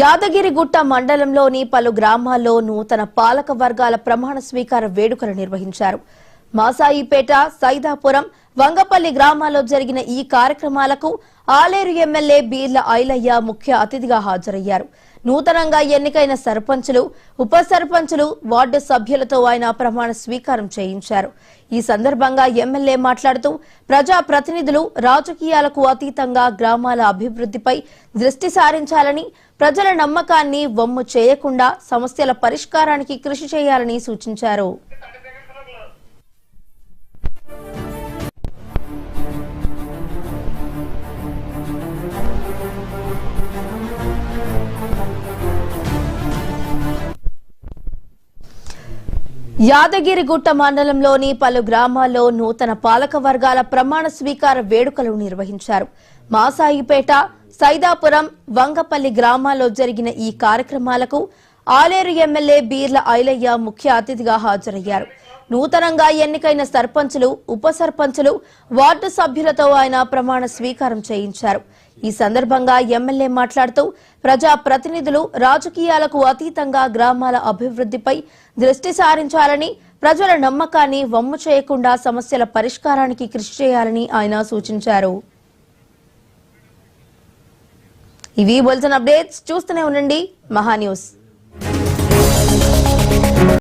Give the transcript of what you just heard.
యాదగిరిగుట్ట మండలంలోని పలు గ్రామాల్లో నూతన పాలక వర్గాల ప్రమాణ స్వీకార వేడుకలు నిర్వహించారు. మాసాయిపేట, సైదాపురం, వంగపల్లి గ్రామాల్లో జరిగిన ఈ కార్యక్రమాలకు ఆలేరు ఎమ్మెల్యే బీర్ల ఐలయ్య ముఖ్య అతిథిగా హాజరయ్యారు. నూతనంగా ఎన్నికైన సర్పంచులు, ఉప సర్పంచులు, వార్డు సభ్యులతో ఆయన ప్రమాణ స్వీకారం చేయించారు. ఈ సందర్భంగా ఎమ్మెల్యే మాట్లాడుతూ ప్రజా ప్రతినిధులు రాజకీయాలకు అతీతంగా గ్రామాల అభివృద్ధిపై దృష్టి సారించాలని, ప్రజల నమ్మకాన్ని వమ్ము చేయకుండా సమస్యల పరిష్కారానికి కృషి చేయాలని సూచించారు. యాదగిరిగుట్ట మండలంలోని పలు గ్రామాల్లో నూతన పాలక వర్గాల ప్రమాణ స్వీకార వేడుకలు నిర్వహించారు. మాసాయిపేట, సైదాపురం, వంగపల్లి గ్రామాల్లో జరిగిన ఈ కార్యక్రమాలకు ఆలేరు ఎమ్మెల్యే బీర్ల ఐలయ్య ముఖ్య అతిథిగా హాజరయ్యారు. నూతనంగా ఎన్నికైన సర్పంచులు, ఉప సర్పంచులు, వార్డు సభ్యులతో ఆయన ప్రమాణ స్వీకారం చేయించారు. ఈ సందర్భంగా ఎమ్మెల్యే మాట్లాడుతూ ప్రజా ప్రతినిధులు రాజకీయాలకు అతీతంగా గ్రామాల అభివృద్ధిపై దృష్టి సారించాలని, ప్రజల నమ్మకాన్ని వమ్ము చేయకుండా సమస్యల పరిష్కారానికి కృషి చేయాలని ఆయన సూచించారు. ఇవి బులెటిన్ అప్డేట్స్. చూస్తూనే ఉండండి మహా న్యూస్.